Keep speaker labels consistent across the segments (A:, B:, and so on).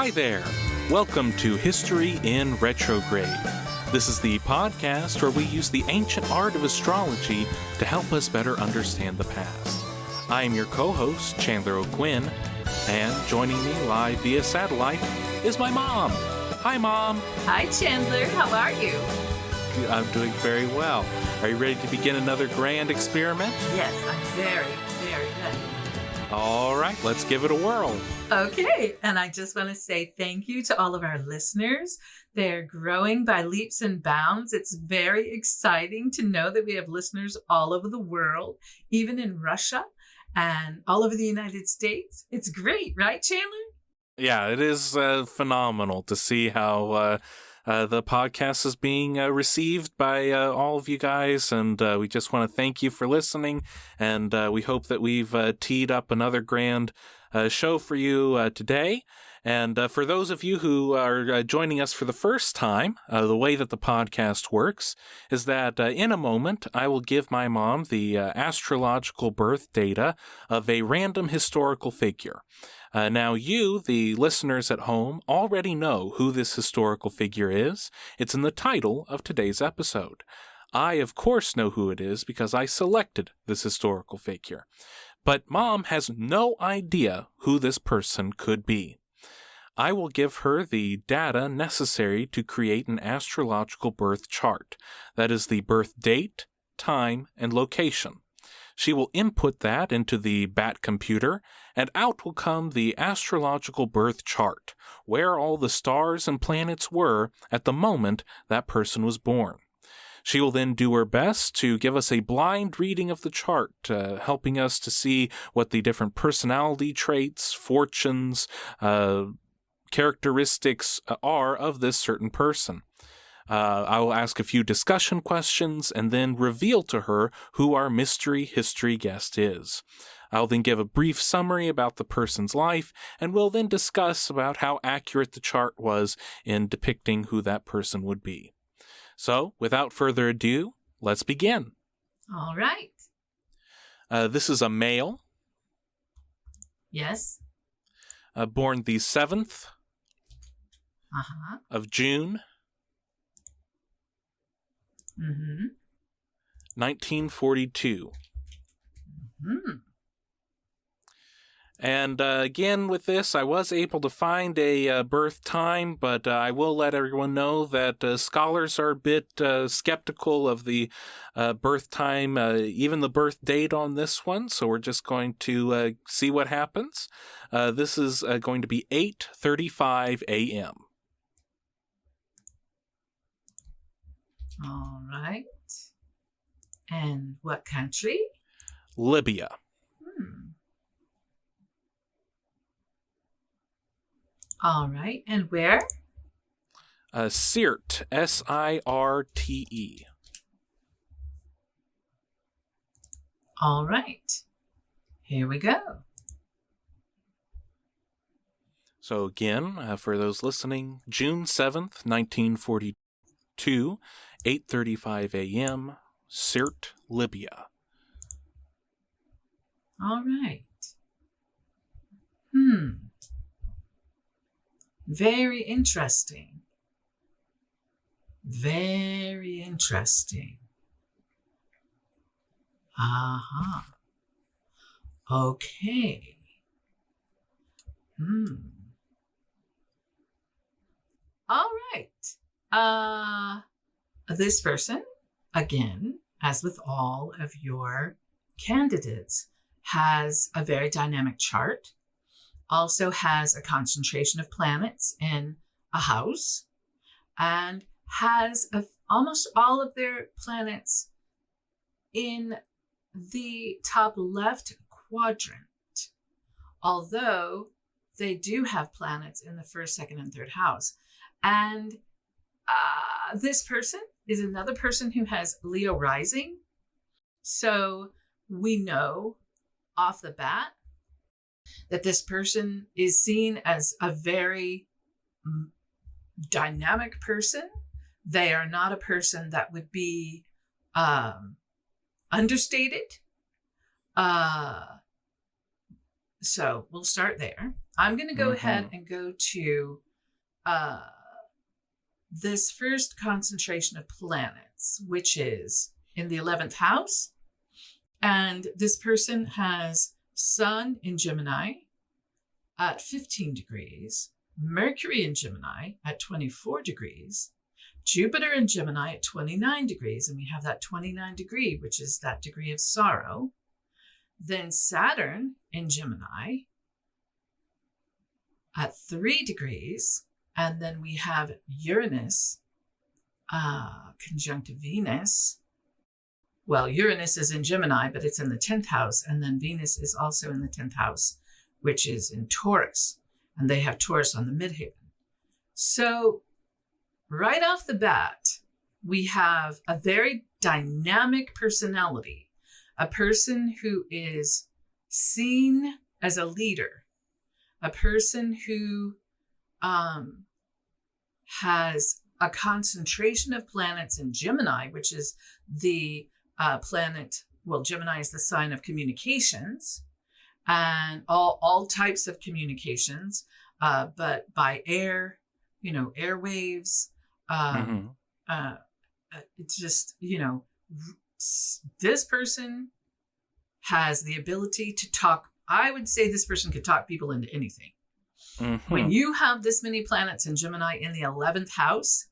A: Hi there! Welcome to History in Retrograde. This is the podcast where we use the ancient art of astrology to help us better understand the past. I am your co-host, Chandler O'Quinn, and joining me live via satellite is my mom. Hi, Mom.
B: Hi, Chandler. How are you?
A: I'm doing very well. Are you ready to begin another grand experiment?
B: Yes, I'm very, very ready.
A: All right, let's give it a whirl.
B: Okay, and I just want to say thank you to all of our listeners. They're growing by leaps and bounds. It's very exciting to know that we have listeners all over the world, even in Russia and all over the United States. It's great, right, Chandler?
A: Yeah, it is phenomenal to see how the podcast is being received by all of you guys, and we just want to thank you for listening, and we hope that we've teed up another grand show for you today. And for those of you who are joining us for the first time, the way that the podcast works is that in a moment, I will give my mom the astrological birth data of a random historical figure. Now you, the listeners at home, already know who this historical figure is. It's in the title of today's episode. I, of course, know who it is because I selected this historical figure. But Mom has no idea who this person could be. I will give her the data necessary to create an astrological birth chart. That is the birth date, time, and location. She will input that into the BAT computer, and out will come the astrological birth chart, where all the stars and planets were at the moment that person was born. She will then do her best to give us a blind reading of the chart, helping us to see what the different personality traits, fortunes, characteristics are of this certain person. I will ask a few discussion questions and then reveal to her who our mystery history guest is. I'll then give a brief summary about the person's life, and we'll then discuss about how accurate the chart was in depicting who that person would be. So, without further ado, let's begin.
B: All right.
A: This is a male.
B: Yes.
A: Born the 7th of June, 1942. And again, with this, I was able to find a birth time, but I will let everyone know that scholars are a bit skeptical of the birth time, even the birth date on this one, so we're just going to see what happens. This is going to be 8:35 a.m.
B: All right. And what country?
A: Libya.
B: All right. And where?
A: Sirte, Sirte.
B: All right. Here we go.
A: So again, for those listening, June 7th, 1942, 8:35 a.m., Sirte, Libya.
B: All right. Very interesting. Very interesting. Okay. All right. This person, again, as with all of your candidates, has a very dynamic chart. Also has a concentration of planets in a house, and has almost all of their planets in the top left quadrant, although they do have planets in the first, second, and third house. And this person is another person who has Leo rising. So we know off the bat that this person is seen as a very dynamic person. They are not a person that would be understated. So we'll start there. I'm going to go ahead and go to this first concentration of planets, which is in the 11th house. And this person has Sun in Gemini at 15 degrees, Mercury in Gemini at 24 degrees, Jupiter in Gemini at 29 degrees. And we have that 29 degree, which is that degree of sorrow. Then Saturn in Gemini at 3 degrees. And then we have Uranus conjunct Venus. Well, Uranus is in Gemini, but it's in the 10th house. And then Venus is also in the 10th house, which is in Taurus. And they have Taurus on the midheaven. So right off the bat, we have a very dynamic personality, a person who is seen as a leader, a person who has a concentration of planets in Gemini, which is the planet, well, Gemini is the sign of communications and all types of communications, but by air, airwaves. It's just, this person has the ability to talk. I would say this person could talk people into anything. When you have this many planets in Gemini in the 11th house,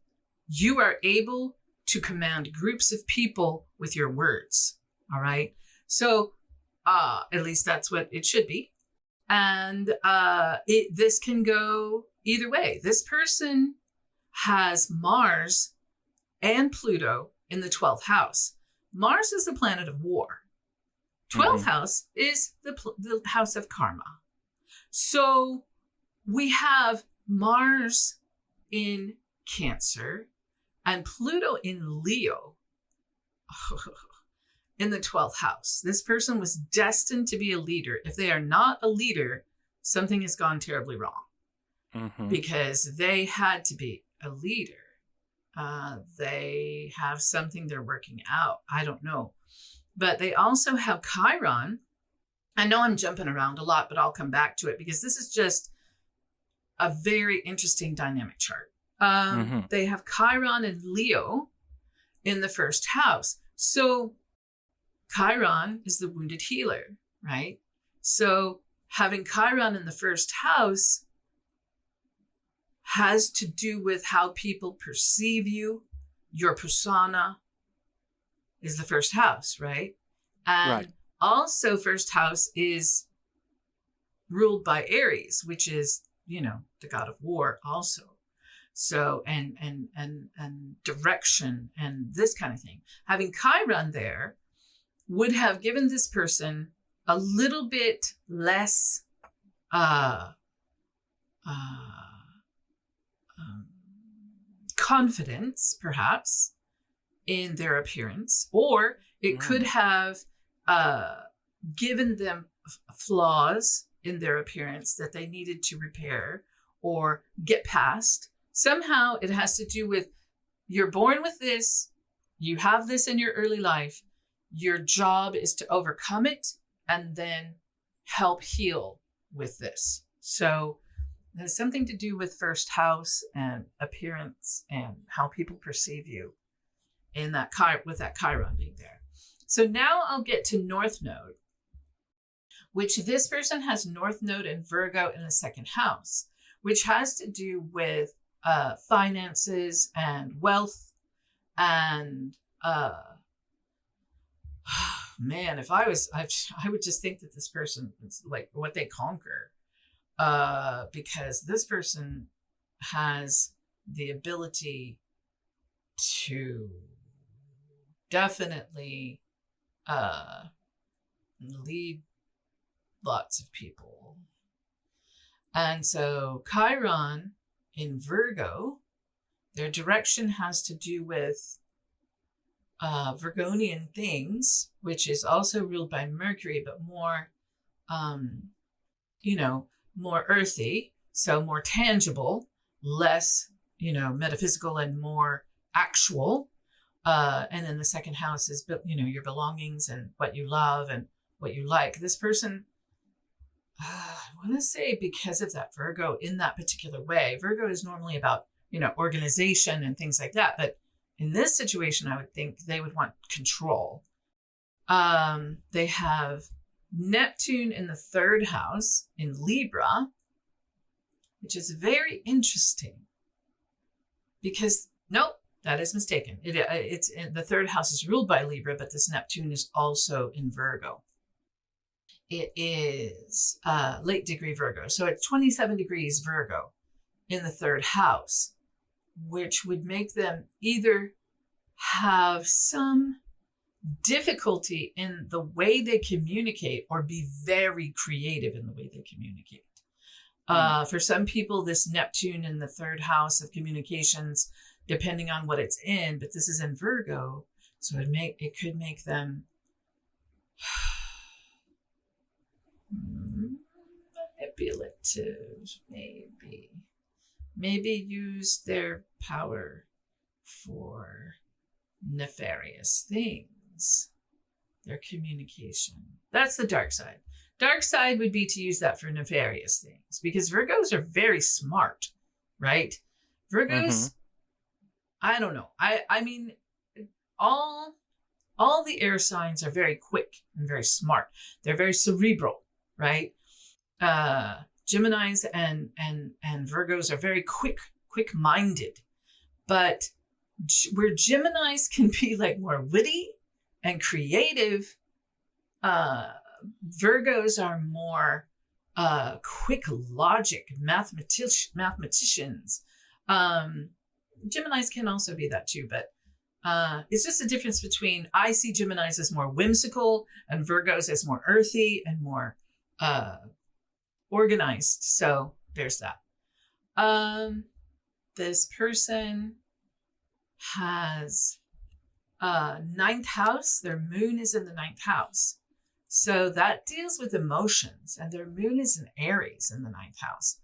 B: you are able to command groups of people with your words. All right. So at least that's what it should be. And this can go either way. This person has Mars and Pluto in the 12th house. Mars is the planet of war. 12th house is the house of karma. So we have Mars in Cancer and Pluto in Leo in the 12th house. This person was destined to be a leader. If they are not a leader, something has gone terribly wrong because they had to be a leader. They have something they're working out. I don't know. But they also have Chiron. I know I'm jumping around a lot, but I'll come back to it because this is just a very interesting dynamic chart. They have Chiron and Leo in the first house. So Chiron is the wounded healer, right? So having Chiron in the first house has to do with how people perceive you. Your persona is the first house, right? And also first house is ruled by Aries, which is, the god of war also. So, and direction and this kind of thing. Having Chiron there would have given this person a little bit less confidence, perhaps, in their appearance, or it could have given them flaws in their appearance that they needed to repair or get past. Somehow it has to do with you're born with this, you have this in your early life, your job is to overcome it and then help heal with this. So it has something to do with first house and appearance and how people perceive you in that with that Chiron being there. So now I'll get to North Node, which this person has North Node and Virgo in the second house, which has to do with finances and wealth. And man, if I would just think that this person is like what they conquer, because this person has the ability to definitely lead lots of people. And so Chiron in Virgo, their direction has to do with Virgonian things, which is also ruled by Mercury, but more, more earthy, so more tangible, less, metaphysical and more actual. And then the second house is, your belongings and what you love and what you like. This person I want to say because of that Virgo in that particular way. Virgo is normally about, organization and things like that. But in this situation, I would think they would want control. They have Neptune in the third house in Libra, which is very interesting because, nope, that is mistaken. It's in the third house is ruled by Libra, but this Neptune is also in Virgo. It is late degree Virgo. So it's 27 degrees Virgo in the third house, which would make them either have some difficulty in the way they communicate or be very creative in the way they communicate. For some people, this Neptune in the third house of communications, depending on what it's in, but this is in Virgo, so it could make them manipulative, maybe use their power for nefarious things, their communication. That's the dark side. Dark side would be to use that for nefarious things because Virgos are very smart, right? Virgos, I don't know. I mean, all the air signs are very quick and very smart. They're very cerebral, right? Geminis and Virgos are very quick-minded, but where Geminis can be like more witty and creative, Virgos are more quick logic, mathematicians. Geminis can also be that too, but it's just a difference between, I see Geminis as more whimsical and Virgos as more earthy and more organized. So there's that. This person has ninth house. Their moon is in the ninth house. So that deals with emotions, and their moon is in Aries in the ninth house.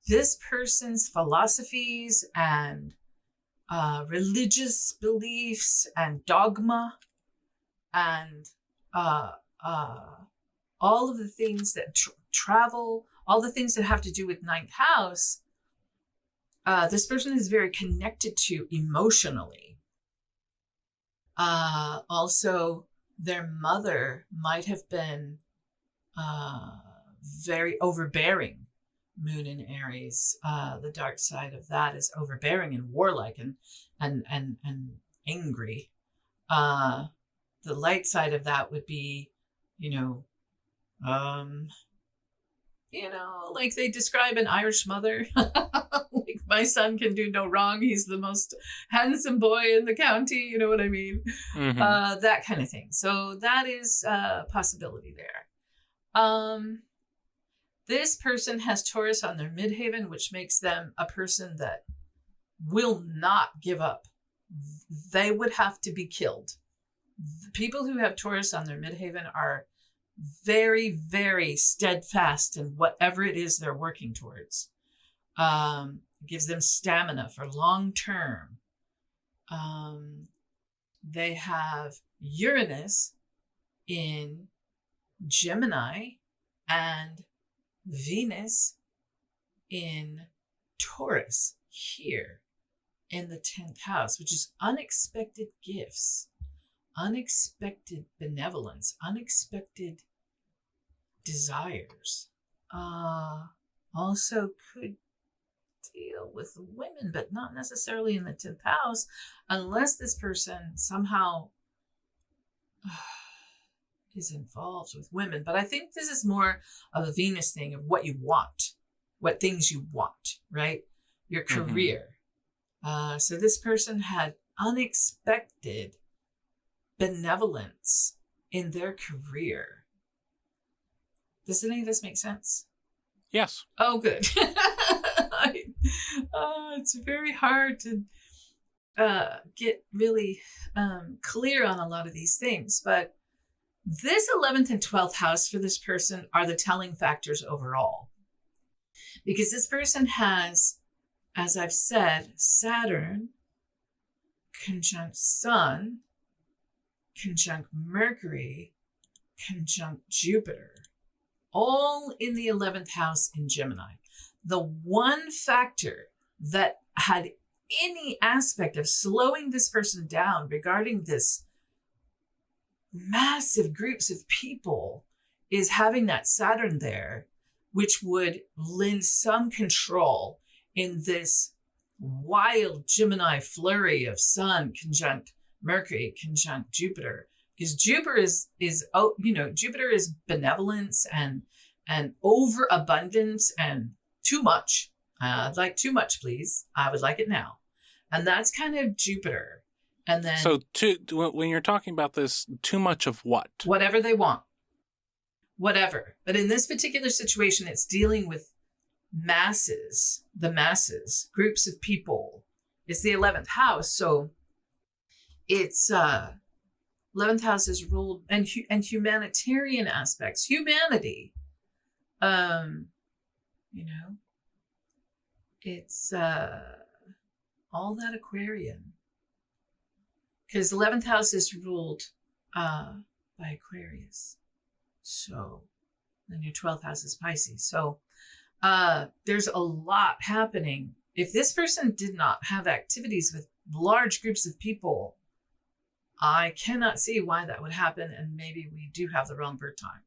B: This person's philosophies and religious beliefs and dogma and all of the things that travel, all the things that have to do with ninth house, this person is very connected to emotionally. Also, their mother might have been very overbearing. Moon in Aries. The dark side of that is overbearing and warlike and angry. The light side of that would be, like they describe an Irish mother. Like, my son can do no wrong. He's the most handsome boy in the county. You know what I mean? Mm-hmm. That kind of thing. So that is a possibility there. This person has Taurus on their midheaven, which makes them a person that will not give up. They would have to be killed. The people who have Taurus on their midheaven are very, very steadfast in whatever it is they're working towards. It gives them stamina for long term. They have Uranus in Gemini and Venus in Taurus here in the 10th house, which is unexpected gifts, unexpected benevolence, unexpected desires. Also could deal with women, but not necessarily in the 10th house, unless this person somehow is involved with women. But I think this is more of a Venus thing of what you want, what things you want, right? Your career. So this person had unexpected benevolence in their career. Does any of this make sense?
A: Yes.
B: Oh, good. It's very hard to get really clear on a lot of these things, but this 11th and 12th house for this person are the telling factors overall. Because this person has, as I've said, Saturn conjunct Sun, conjunct Mercury, conjunct Jupiter. all in the 11th house in Gemini. The one factor that had any aspect of slowing this person down regarding this massive groups of people is having that Saturn there, which would lend some control in this wild Gemini flurry of Sun conjunct Mercury conjunct Jupiter. Because Jupiter Jupiter is benevolence and overabundance and too much. I'd like too much, please. I would like it now. And that's kind of Jupiter. And then
A: so when you're talking about this, too much of what?
B: Whatever they want. Whatever. But in this particular situation, it's dealing with the masses, groups of people. It's the 11th house. So it's 11th house is ruled and humanitarian aspects. Humanity. It's all that Aquarian. Because 11th house is ruled by Aquarius. So then your 12th house is Pisces. So there's a lot happening. If this person did not have activities with large groups of people, I cannot see why that would happen. And maybe we do have the wrong birth time.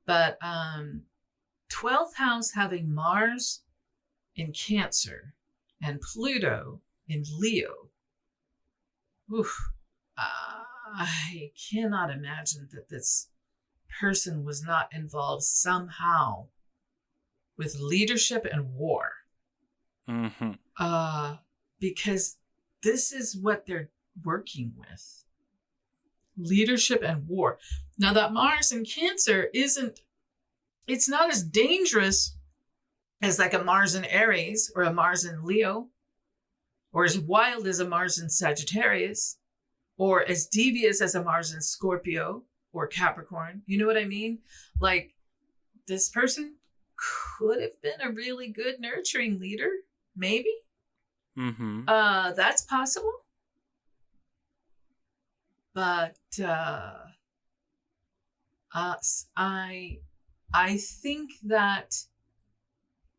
B: But 12th house having Mars in Cancer and Pluto in Leo. Oof, I cannot imagine that this person was not involved somehow with leadership and war.
A: Mm-hmm.
B: Because this is what they're working with. Leadership and war. Now that Mars in Cancer it's not as dangerous as like a Mars in Aries or a Mars in Leo, or as wild as a Mars in Sagittarius, or as devious as a Mars in Scorpio or Capricorn. You know what I mean? Like, this person could have been a really good nurturing leader, maybe.
A: Mm-hmm.
B: That's possible. But I think that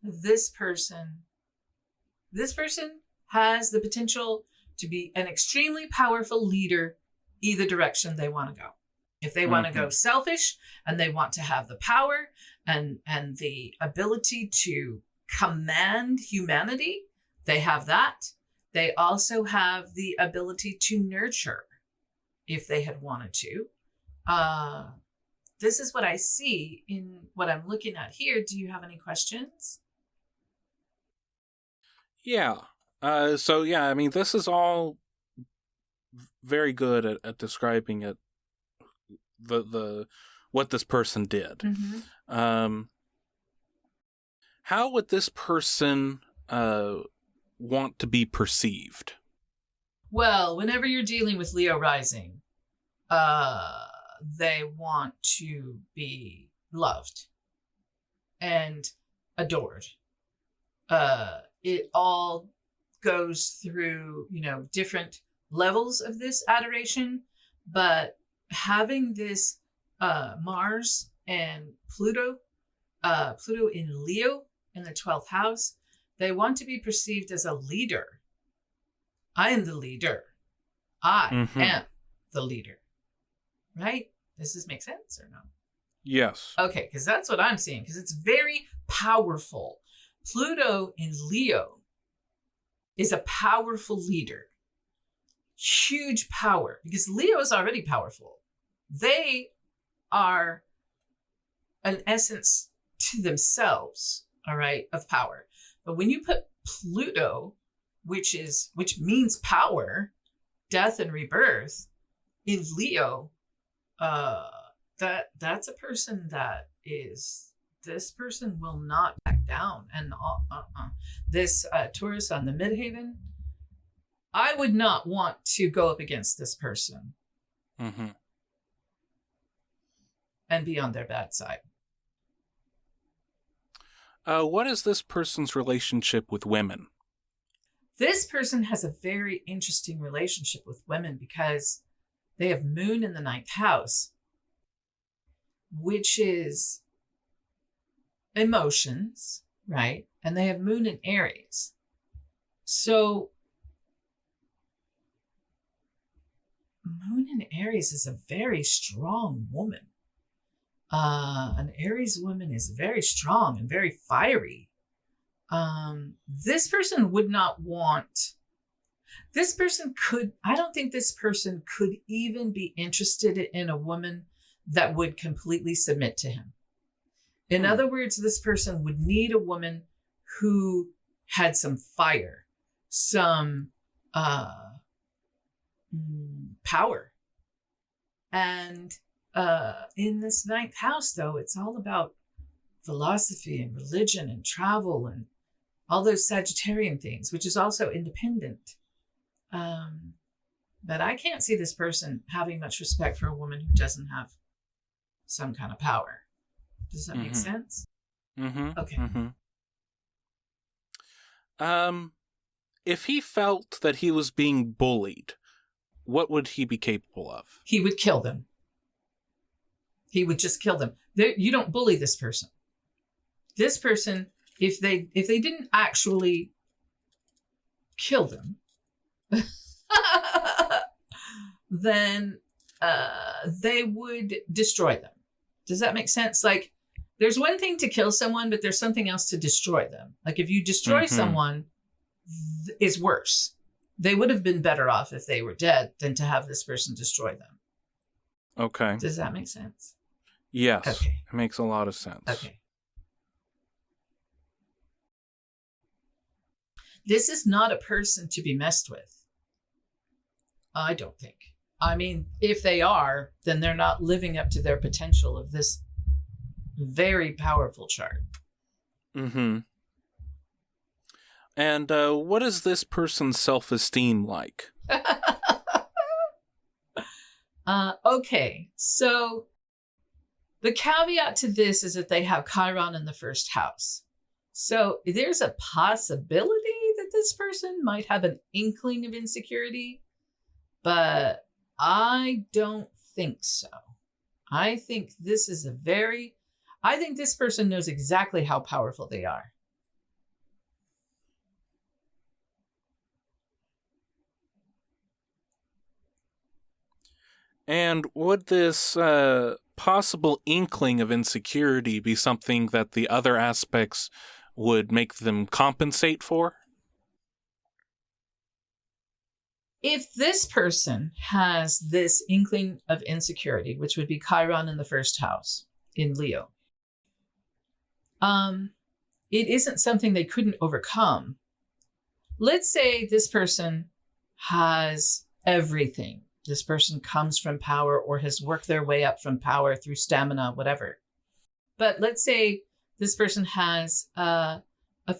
B: this person has the potential to be an extremely powerful leader either direction they want to go. If they want to go selfish and they want to have the power and the ability to command humanity, they have that. They also have the ability to nurture if they had wanted to. This is what I see in what I'm looking at here. Do you have any questions?
A: Yeah. So yeah, I mean, this is all very good at describing it. The what this person did.
B: Mm-hmm.
A: How would this person want to be perceived?
B: Well, whenever you're dealing with Leo rising, they want to be loved and adored. It all goes through, different levels of this adoration, but having this Mars and Pluto in Leo in the 12th house, they want to be perceived as a leader. I am the leader. I am the leader. Right? Does this make sense or no?
A: Yes.
B: Okay, because that's what I'm seeing, because it's very powerful. Pluto in Leo is a powerful leader. Huge power, because Leo is already powerful. They are an essence to themselves, all right, of power. But when you put Pluto, which means power, death and rebirth, in Leo, that's a person this person will not back down. And this Taurus on the midheaven, I would not want to go up against this person and be on their bad side.
A: What is this person's relationship with women?
B: This person has a very interesting relationship with women because they have Moon in the 9th house, which is emotions, right? And they have moon in Aries. So moon in Aries is a very strong woman. An Aries woman is very strong and very fiery. This person would not want, this person could, I don't think this person could even be interested in a woman that would completely submit to him. In other words, this person would need a woman who had some fire, some power. And in this ninth house, though, it's all about philosophy and religion and travel and all those Sagittarian things, which is also independent. But I can't see this person having much respect for a woman who doesn't have some kind of power. Does that make sense? Okay.
A: If he felt that he was being bullied, what would he be capable of?
B: He would kill them. He would just kill them. You don't bully this person. This person, if they didn't actually kill them, then they would destroy them. Does that make sense? Like, there's one thing to kill someone, but there's something else to destroy them. Like, if you destroy someone, is worse. They would have been better off if they were dead than to have this person destroy them.
A: Okay.
B: Does that make sense?
A: Yes.
B: Okay.
A: It makes a lot of sense.
B: Okay. This is not a person to be messed with. I don't think. I mean, if they are, then they're not living up to their potential of this very powerful chart.
A: And what is this person's self-esteem like?
B: Okay, so the caveat to this is that they have Chiron in the first house. So there's a possibility that this person might have an inkling of insecurity, but I don't think so. I think this person knows exactly how powerful they are.
A: And would this possible inkling of insecurity be something that the other aspects would make them compensate for?
B: If this person has this inkling of insecurity, which would be Chiron in the first house in Leo, it isn't something they couldn't overcome. Let's say this person has everything. This person comes from power or has worked their way up from power through stamina, whatever. But let's say this person has a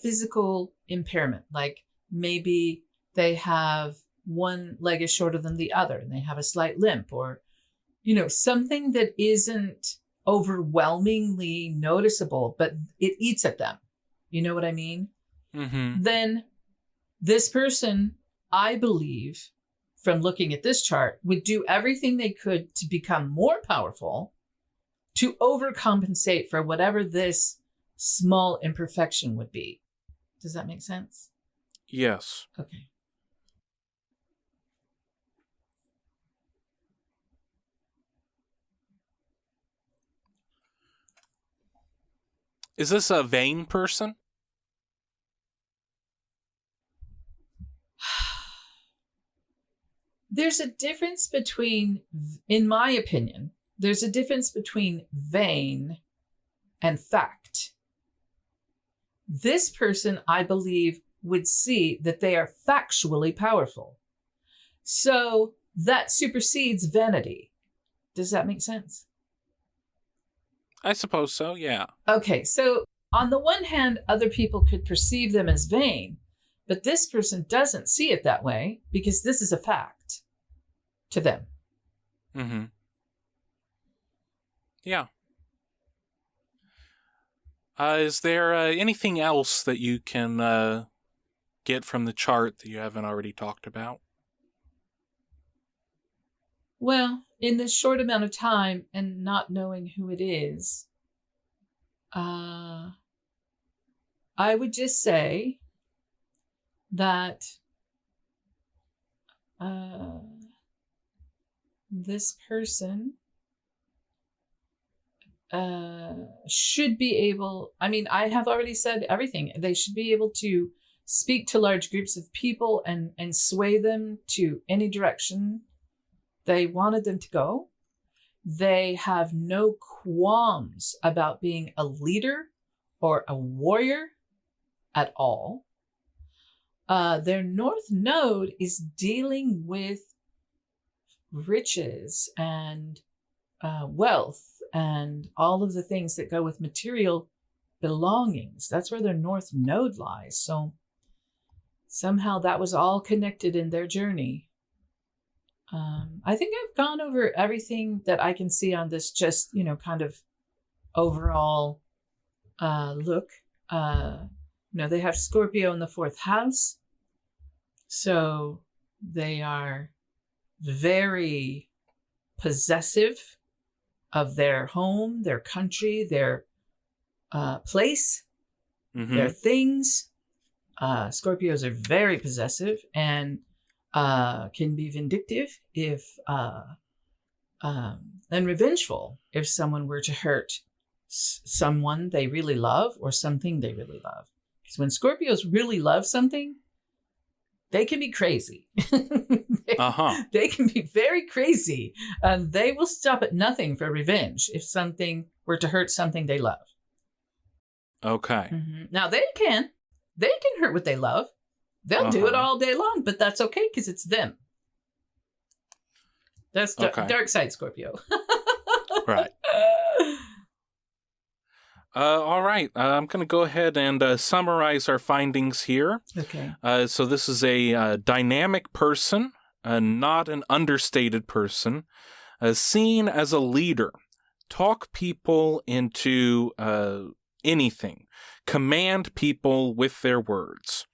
B: physical impairment, like maybe they have one leg is shorter than the other and they have a slight limp, or, something that isn't overwhelmingly noticeable, but it eats at them. You know what I mean? Then this person, I believe, from looking at this chart, would do everything they could to become more powerful, to overcompensate for whatever this small imperfection would be. Does that make sense?
A: Yes.
B: Okay.
A: Is this a vain person?
B: There's a difference between, in my opinion, there's a difference between vain and fact. This person, I believe, would see that they are factually powerful. So that supersedes vanity. Does that make sense?
A: I suppose so, yeah.
B: Okay, so on the one hand, other people could perceive them as vain, but this person doesn't see it that way because this is a fact to them.
A: Yeah. Is there anything else that you can get from the chart that you haven't already talked about?
B: Well, in this short amount of time and not knowing who it is, I would just say that this person should be able, I mean, I have already said everything. They should be able to speak to large groups of people and sway them to any direction they wanted them to go. They have no qualms about being a leader or a warrior at all. Their North Node is dealing with riches and wealth and all of the things that go with material belongings. That's where their North Node lies. So somehow that was all connected in their journey. I think I've gone over everything that I can see on this, just, kind of overall look. They have Scorpio in the 4th house. So they are very possessive of their home, their country, their place, their things. Scorpios are very possessive and can be vindictive and revengeful if someone were to hurt someone they really love or something they really love. Because when Scorpios really love something, they can be crazy. They can be very crazy. They will stop at nothing for revenge if something were to hurt something they love.
A: Okay.
B: Mm-hmm. Now they can hurt what they love. They'll do it all day long, but that's okay because it's them. That's dark side Scorpio.
A: Right. All right. I'm going to go ahead and summarize our findings here.
B: Okay.
A: So this is a dynamic person, not an understated person, seen as a leader. Talk people into anything. Command people with their words.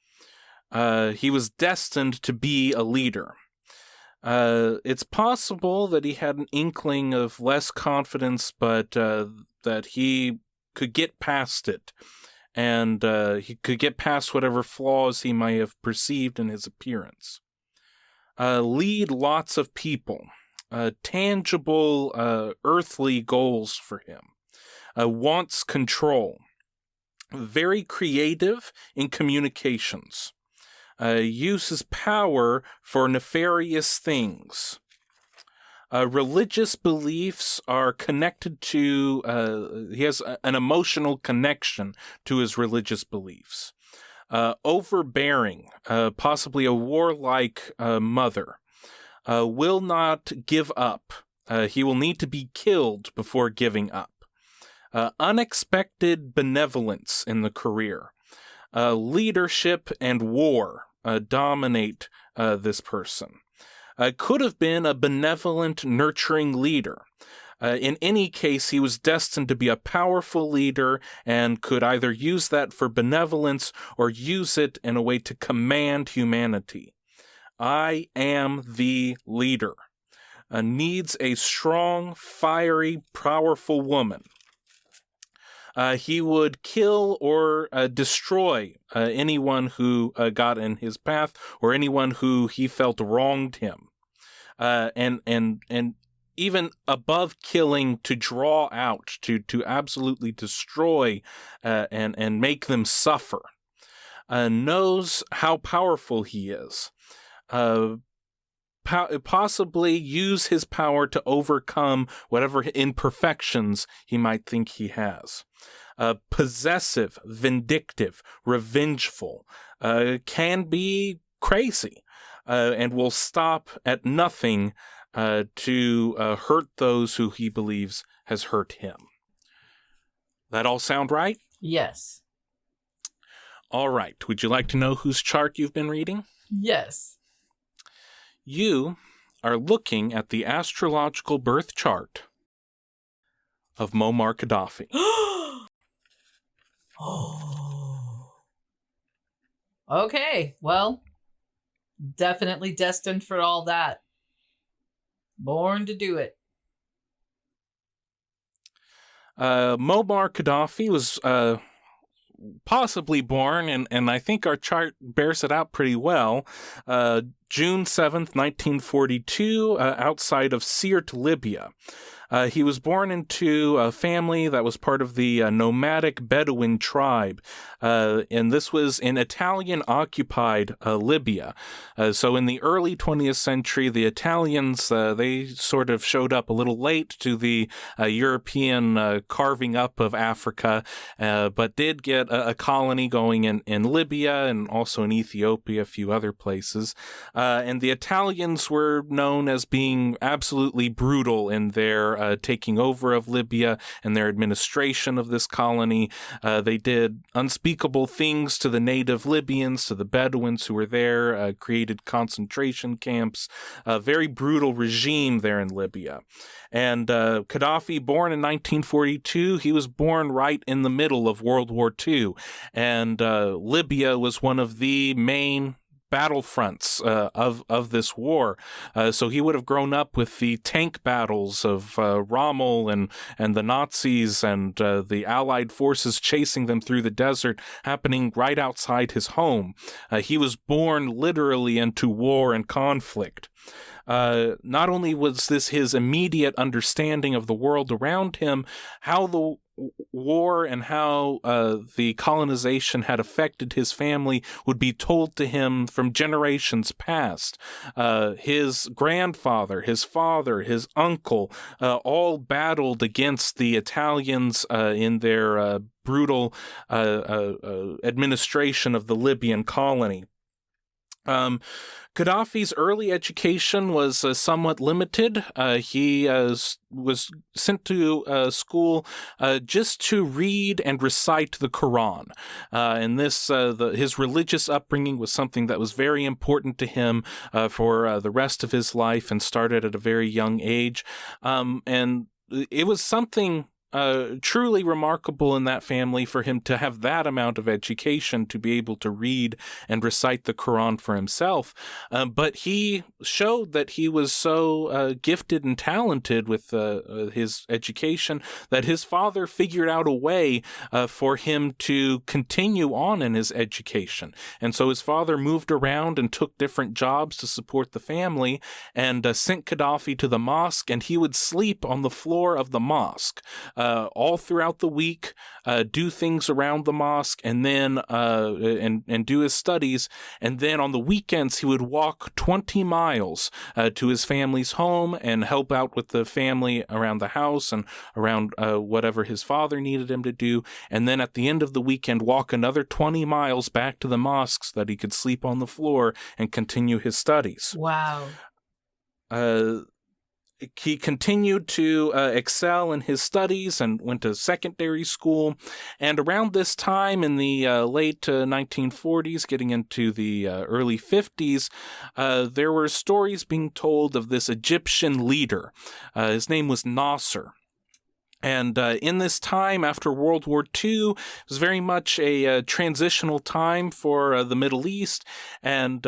A: He was destined to be a leader. It's possible that he had an inkling of less confidence, but that he could get past it, and he could get past whatever flaws he might have perceived in his appearance. Lead lots of people. Tangible, earthly goals for him. Wants control. Very creative in communications. Uses power for nefarious things. Religious beliefs are connected to, he has an emotional connection to his religious beliefs. Overbearing, possibly a warlike mother. Will not give up. He will need to be killed before giving up. Unexpected benevolence in the career. Leadership and war dominate this person. Could have been a benevolent, nurturing leader. In any case, he was destined to be a powerful leader and could either use that for benevolence or use it in a way to command humanity. I am the leader. Needs a strong, fiery, powerful woman. He would kill or destroy anyone who got in his path or anyone who he felt wronged him. And even above killing, to draw out, to absolutely destroy and make them suffer. Knows how powerful he is. Possibly use his power to overcome whatever imperfections he might think he has. Possessive, vindictive, revengeful, can be crazy, and will stop at nothing to hurt those who he believes has hurt him. That all sound right?
B: Yes.
A: All right. Would you like to know whose chart you've been reading?
B: Yes.
A: You are looking at the astrological birth chart of Muammar Qaddafi.
B: Oh. Okay. Well, definitely destined for all that. Born to do it.
A: Muammar Qaddafi was possibly born, and I think our chart bears it out pretty well, June 7th, 1942, outside of Sirte, Libya. He was born into a family that was part of the nomadic Bedouin tribe, and this was in Italian-occupied Libya. So in the early 20th century, the Italians, they sort of showed up a little late to the European carving up of Africa, but did get a colony going in Libya and also in Ethiopia, a few other places. And the Italians were known as being absolutely brutal in their taking over of Libya and their administration of this colony. They did unspeakable things to the native Libyans, to the Bedouins who were there, created concentration camps, a very brutal regime there in Libya. And Qaddafi, born in 1942, he was born right in the middle of World War II. And Libya was one of the main battlefronts of this war. So he would have grown up with the tank battles of Rommel and the Nazis and the Allied forces chasing them through the desert happening right outside his home. He was born literally into war and conflict. Not only was this his immediate understanding of the world around him, how the war and how the colonization had affected his family would be told to him from generations past. His grandfather, his father, his uncle, all battled against the Italians in their brutal administration of the Libyan colony. Qaddafi's early education was somewhat limited. He was sent to school just to read and recite the Quran. And this, his religious upbringing was something that was very important to him for the rest of his life and started at a very young age. And it was something truly remarkable in that family for him to have that amount of education to be able to read and recite the Quran for himself. But he showed that he was so gifted and talented with his education that his father figured out a way for him to continue on in his education. And so his father moved around and took different jobs to support the family and sent Qaddafi to the mosque, and he would sleep on the floor of the mosque all throughout the week, do things around the mosque, and then and do his studies. And then on the weekends, he would walk 20 miles to his family's home and help out with the family around the house and around whatever his father needed him to do. And then at the end of the weekend, walk another 20 miles back to the mosque so that he could sleep on the floor and continue his studies.
B: Wow.
A: He continued to excel in his studies and went to secondary school. And around this time in the late 1940s, getting into the early 50s, there were stories being told of this Egyptian leader. His name was Nasser. And in this time after World War II, it was very much a transitional time for the Middle East, and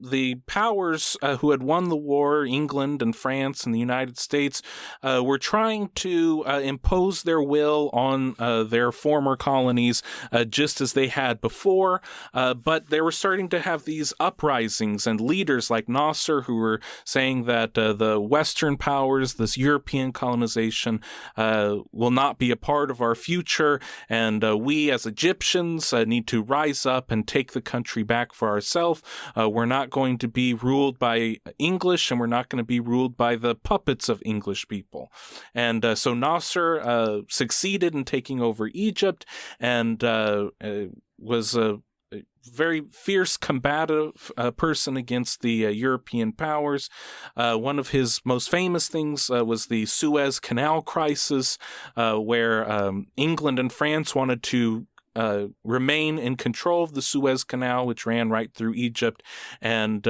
A: the powers who had won the war, England and France and the United States, were trying to impose their will on their former colonies just as they had before. But they were starting to have these uprisings and leaders like Nasser who were saying that the Western powers, this European colonization, will not be a part of our future. And we as Egyptians need to rise up and take the country back for ourselves. We're not going to be ruled by English, and we're not going to be ruled by the puppets of English people. And so Nasser succeeded in taking over Egypt and was a very fierce, combative person against the European powers. One of his most famous things was the Suez Canal crisis, where England and France wanted to remain in control of the Suez Canal, which ran right through Egypt. And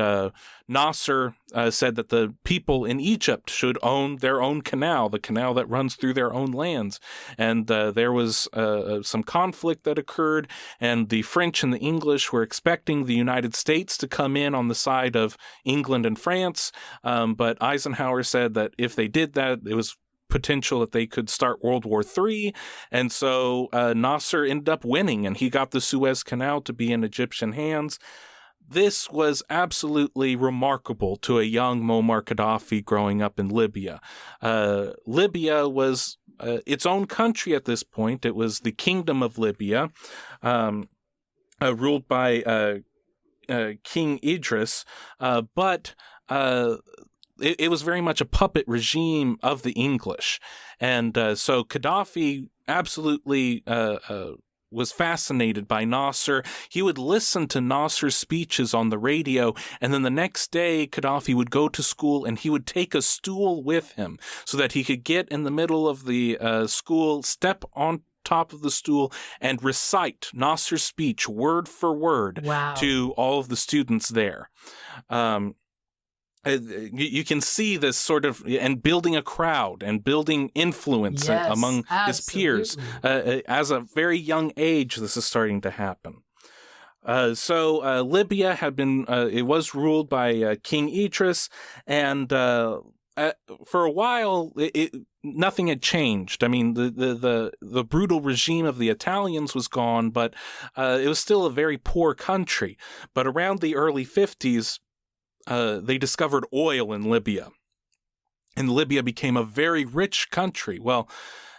A: Nasser said that the people in Egypt should own their own canal, the canal that runs through their own lands. And there was some conflict that occurred, and the French and the English were expecting the United States to come in on the side of England and France. But Eisenhower said that if they did that, it was potential that they could start World War III. And so Nasser ended up winning, and he got the Suez Canal to be in Egyptian hands. This was absolutely remarkable to a young Muammar Qaddafi growing up in Libya. Libya was its own country at this point. It was the Kingdom of Libya, ruled by King Idris, but it was very much a puppet regime of the English. And so Qaddafi absolutely was fascinated by Nasser. He would listen to Nasser's speeches on the radio, and then the next day Qaddafi would go to school and he would take a stool with him so that he could get in the middle of the school, step on top of the stool, and recite Nasser's speech word for word to all of the students there. You can see this sort of, and building a crowd and building influence among his peers. As a very young age, this is starting to happen. So Libya had been, it was ruled by King Idris, and for a while, nothing had changed. I mean, the brutal regime of the Italians was gone, but it was still a very poor country. But around the early 50s, they discovered oil in Libya, and Libya became a very rich country. Well,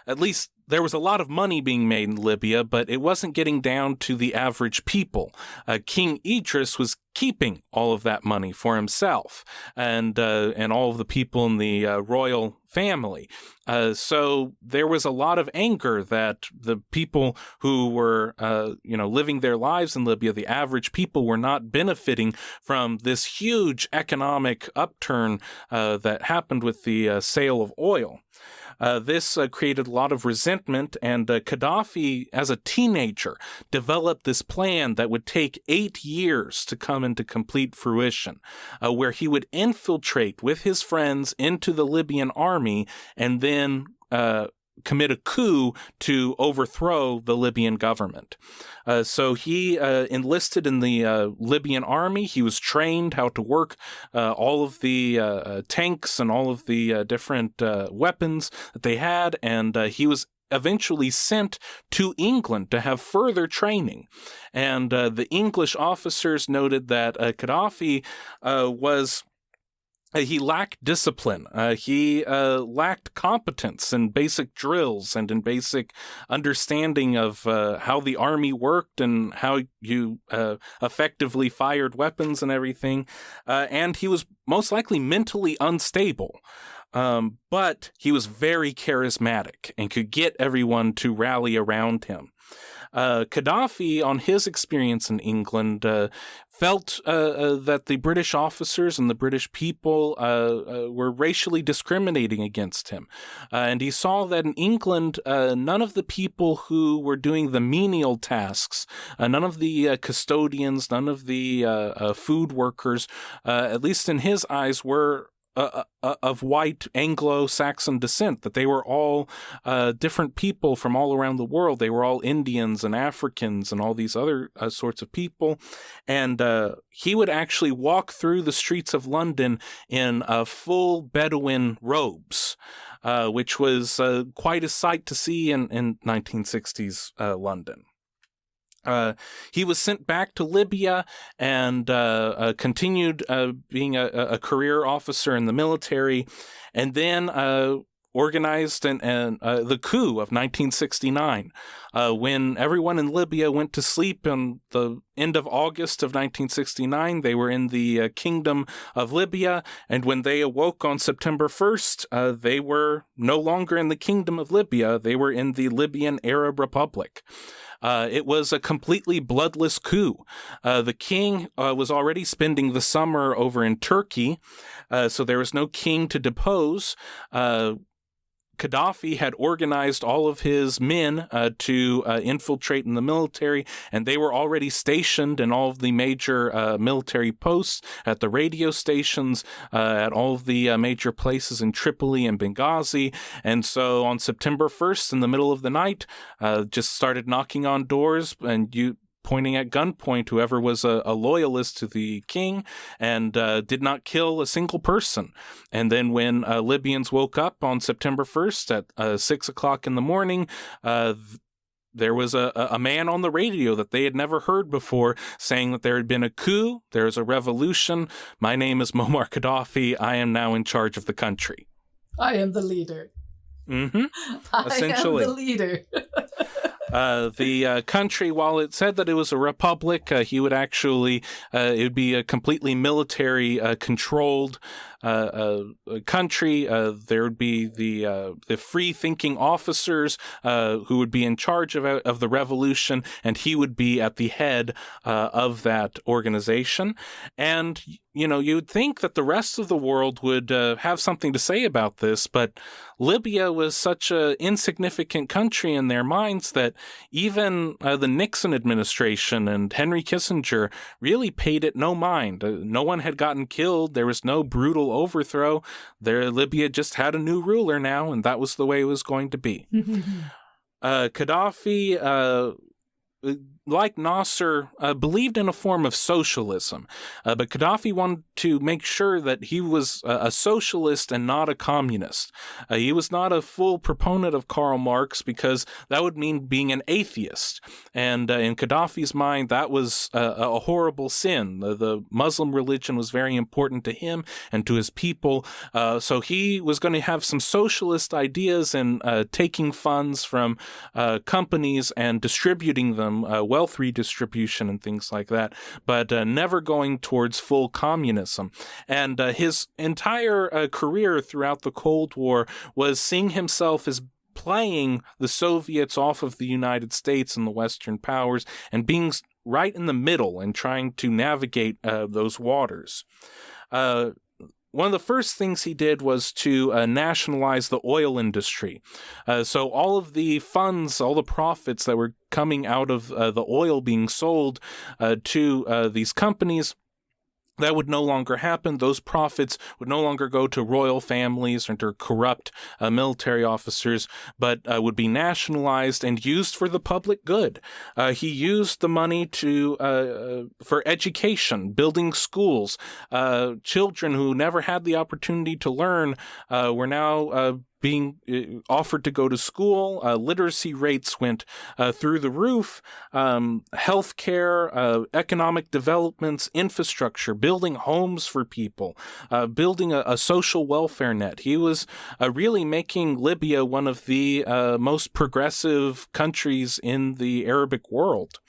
A: at least there was a lot of money being made in Libya, but it wasn't getting down to the average people. King Idris was keeping all of that money for himself and all of the people in the royal family. So there was a lot of anger that the people who were, living their lives in Libya, the average people, were not benefiting from this huge economic upturn that happened with the sale of oil. This created a lot of resentment, and Qaddafi, as a teenager, developed this plan that would take 8 years to come into complete fruition, where he would infiltrate with his friends into the Libyan army and then commit a coup to overthrow the Libyan government. So he enlisted in the Libyan army. He was trained how to work all of the tanks and all of the different weapons that they had, and he was eventually sent to England to have further training. And the English officers noted that Qaddafi he lacked discipline. He lacked competence in basic drills and in basic understanding of how the army worked and how you effectively fired weapons and everything. And he was most likely mentally unstable. But he was very charismatic and could get everyone to rally around him. Qaddafi, on his experience in England, felt that the British officers and the British people were racially discriminating against him. And he saw that in England, none of the people who were doing the menial tasks, none of the custodians, none of the food workers, at least in his eyes, were of white Anglo-Saxon descent, that they were all different people from all around the world. They were all Indians and Africans and all these other sorts of people. And he would actually walk through the streets of London in full Bedouin robes, which was quite a sight to see in 1960s London. He was sent back to Libya and continued being a career officer in the military, and then organized the coup of 1969, when everyone in Libya went to sleep on the end of August of 1969. They were in the Kingdom of Libya, and when they awoke on September 1st, they were no longer in the Kingdom of Libya. They were in the Libyan Arab Republic. It was a completely bloodless coup. The king was already spending the summer over in Turkey, so there was no king to depose. Qaddafi had organized all of his men to infiltrate in the military, and they were already stationed in all of the major military posts, at the radio stations, at all of the major places in Tripoli and Benghazi. And so on September 1st, in the middle of the night, just started knocking on doors, and you pointing at gunpoint whoever was a loyalist to the king, and did not kill a single person. And then when Libyans woke up on September 1st at 6 o'clock in the morning, there was a man on the radio that they had never heard before saying that there had been a coup, there's a revolution, my name is Muammar Qaddafi, I am now in charge of the country.
B: I am the leader.
A: Mm-hmm. Essentially.
B: I am the leader.
A: The country, while it said that it was a republic, he would actually, it would be a completely military controlled country. There would be the free-thinking officers who would be in charge of the revolution, and he would be at the head of that organization. And you would think that the rest of the world would have something to say about this, but Libya was such an insignificant country in their minds that even the Nixon administration and Henry Kissinger really paid it no mind. No one had gotten killed. There was no brutal overthrow. Libya just had a new ruler now, and that was the way it was going to be. Gaddafi, like Nasser, believed in a form of socialism, but Gaddafi wanted to make sure that he was a socialist and not a communist. He was not a full proponent of Karl Marx because that would mean being an atheist, and in Gaddafi's mind, that was a horrible sin. The Muslim religion was very important to him and to his people, so he was going to have some socialist ideas in taking funds from companies and distributing them, wealth redistribution and things like that, but never going towards full communism. And his entire career throughout the Cold War was seeing himself as playing the Soviets off of the United States and the Western powers and being right in the middle and trying to navigate those waters. One of the first things he did was to nationalize the oil industry. So all of the funds, all the profits that were coming out of the oil being sold to these companies, that would no longer happen. Those profits would no longer go to royal families or to corrupt military officers, but would be nationalized and used for the public good. He used the money for education, building schools. Children who never had the opportunity to learn were now being offered to go to school. Literacy rates went through the roof. Healthcare, economic developments, infrastructure, building homes for people, building a social welfare net. He was really making Libya one of the most progressive countries in the Arabic world.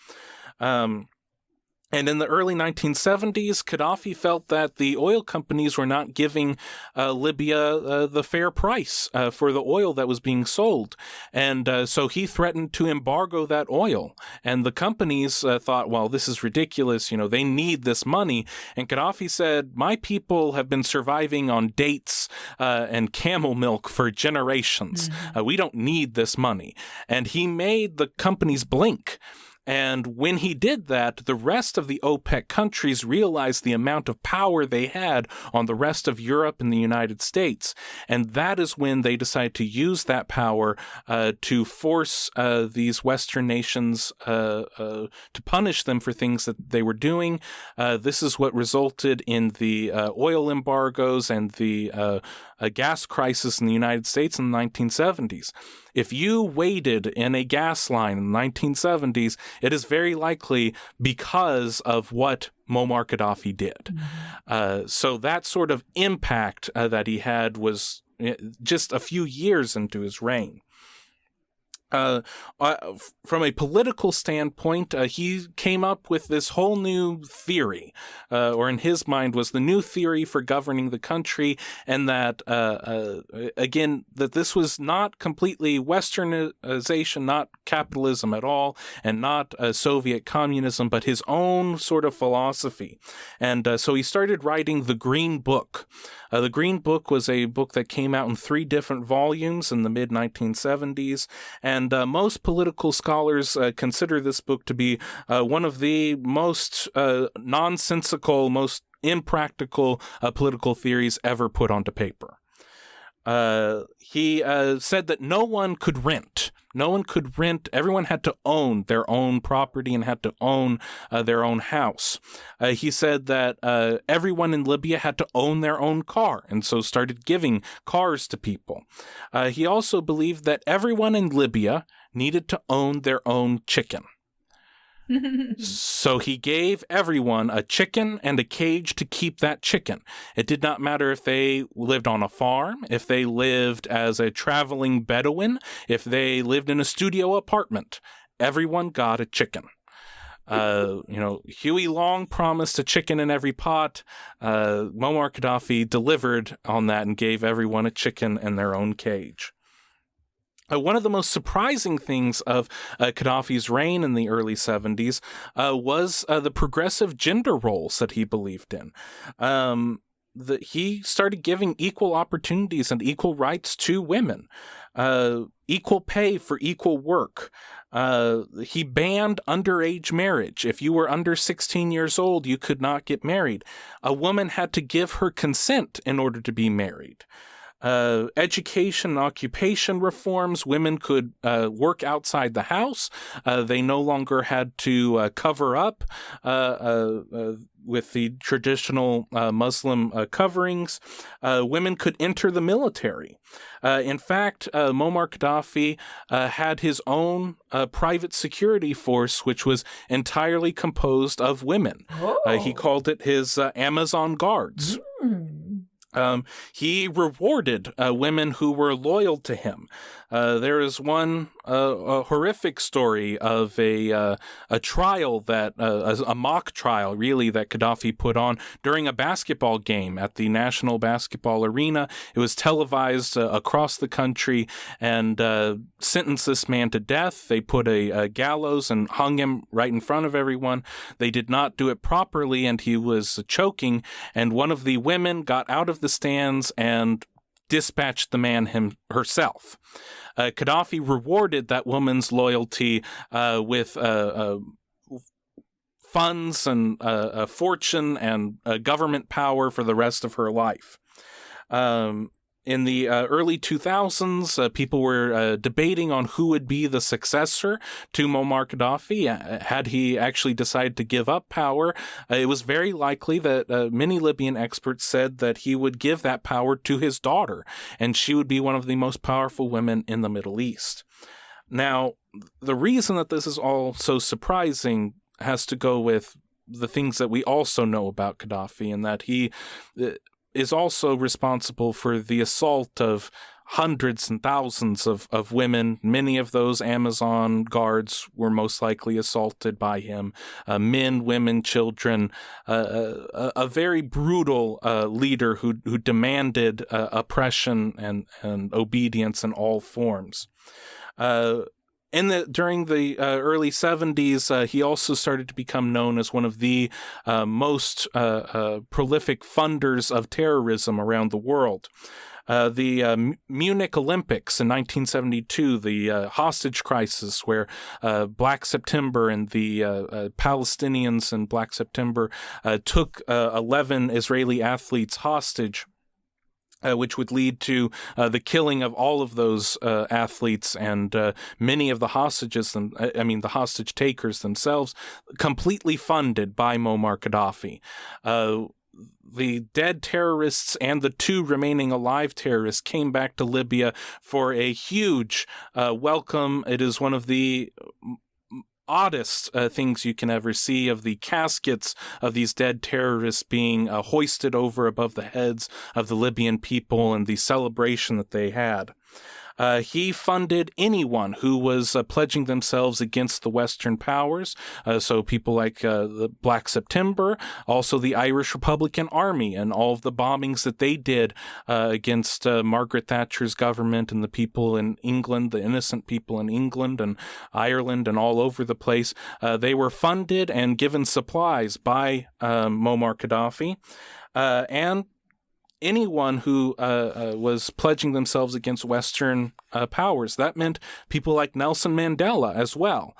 A: And in the early 1970s, Gaddafi felt that the oil companies were not giving Libya the fair price for the oil that was being sold. And so he threatened to embargo that oil. And the companies thought, well, this is ridiculous. They need this money. And Gaddafi said, my people have been surviving on dates and camel milk for generations. We don't need this money. And he made the companies blink. And when he did that, the rest of the OPEC countries realized the amount of power they had on the rest of Europe and the United States. And that is when they decided to use that power to force these Western nations to punish them for things that they were doing. This is what resulted in the oil embargoes and the gas crisis in the United States in the 1970s. If you waited in a gas line in the 1970s, it is very likely because of what Muammar Qaddafi did. So that sort of impact that he had was just a few years into his reign. From a political standpoint, he came up with this whole new theory, or in his mind was the new theory for governing the country, and that, again, that this was not completely Westernization, not capitalism at all, and not Soviet communism, but his own sort of philosophy. And so he started writing the Green Book. The Green Book was a book that came out in 3 different volumes in the mid-1970s, and most political scholars consider this book to be one of the most nonsensical, most impractical political theories ever put onto paper. He said that no one could rent. No one could rent. Everyone had to own their own property and had to own their own house. He said that everyone in Libya had to own their own car, and so started giving cars to people. He also believed that everyone in Libya needed to own their own chicken. So he gave everyone a chicken and a cage to keep that chicken. It did not matter if they lived on a farm, if they lived as a traveling Bedouin, if they lived in a studio apartment. Everyone got a chicken. Huey Long promised a chicken in every pot. Muammar Qaddafi delivered on that and gave everyone a chicken and their own cage. One of the most surprising things of Qaddafi's reign in the early 70s was the progressive gender roles that he believed in. He started giving equal opportunities and equal rights to women, equal pay for equal work. He banned underage marriage. If you were under 16 years old, you could not get married. A woman had to give her consent in order to be married. Education and occupation reforms. Women could work outside the house. They no longer had to cover up with the traditional Muslim coverings. Women could enter the military. In fact, Muammar Qaddafi had his own private security force, which was entirely composed of women. He called it his Amazon Guards. He rewarded women who were loyal to him. There is one a horrific story of a trial that a mock trial, really, that Qaddafi put on during a basketball game at the National Basketball Arena. It was televised across the country and sentenced this man to death. They put a gallows and hung him right in front of everyone. They did not do it properly, and he was choking. And one of the women got out of the stands and dispatched the man herself. Qaddafi rewarded that woman's loyalty with funds and a fortune and government power for the rest of her life. In the early 2000s, people were debating on who would be the successor to Muammar Qaddafi. Had he actually decided to give up power, it was very likely that many Libyan experts said that he would give that power to his daughter, and she would be one of the most powerful women in the Middle East. Now, the reason that this is all so surprising has to go with the things that we also know about Qaddafi, and that he is also responsible for the assault of hundreds and thousands of women. Many of those Amazon guards were most likely assaulted by him. Men, women, children. A very brutal leader who demanded oppression and obedience in all forms. During the early 70s, he also started to become known as one of the most prolific funders of terrorism around the world. The Munich Olympics in 1972, the hostage crisis where Black September and the Palestinians in Black September took 11 Israeli athletes hostage, which would lead to the killing of all of those athletes and many of the hostages, the hostage takers themselves, completely funded by Muammar Qaddafi. The dead terrorists and the two remaining alive terrorists came back to Libya for a huge welcome. It is one of the oddest things you can ever see, of the caskets of these dead terrorists being hoisted over above the heads of the Libyan people and the celebration that they had. He funded anyone who was pledging themselves against the Western powers, so people like the Black September, also the Irish Republican Army and all of the bombings that they did against Margaret Thatcher's government and the people in England, the innocent people in England and Ireland and all over the place. They were funded and given supplies by Muammar Qaddafi, and anyone who was pledging themselves against Western powers. That meant people like Nelson Mandela as well.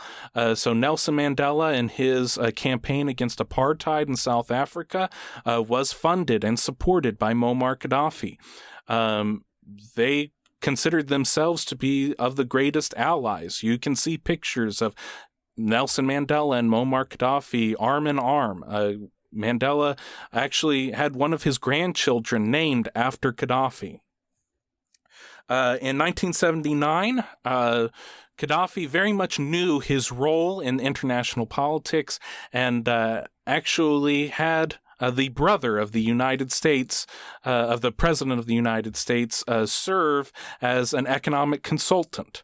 A: So Nelson Mandela and his campaign against apartheid in South Africa was funded and supported by Muammar Qaddafi. they considered themselves to be of the greatest allies. You can see pictures of Nelson Mandela and Muammar Qaddafi arm in arm. Mandela actually had one of his grandchildren named after Qaddafi. In 1979, Qaddafi very much knew his role in international politics and actually had the brother of the United States, of the President of the United States, serve as an economic consultant.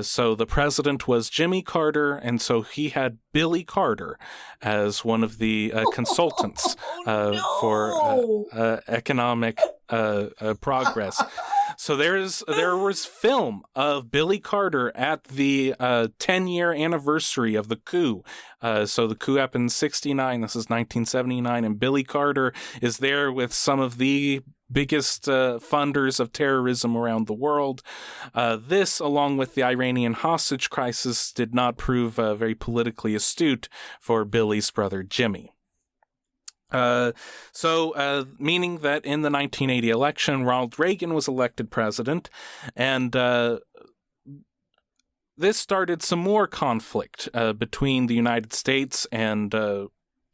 A: So the president was Jimmy Carter, and so he had Billy Carter as one of the consultants for economic progress. So there was film of Billy Carter at the 10-year anniversary of the coup. So the coup happened in 1969. This is 1979, and Billy Carter is there with some of the biggest funders of terrorism around the world. This, along with the Iranian hostage crisis, did not prove very politically astute for Billy's brother Jimmy. Meaning that in the 1980 election, Ronald Reagan was elected president, and this started some more conflict between the United States and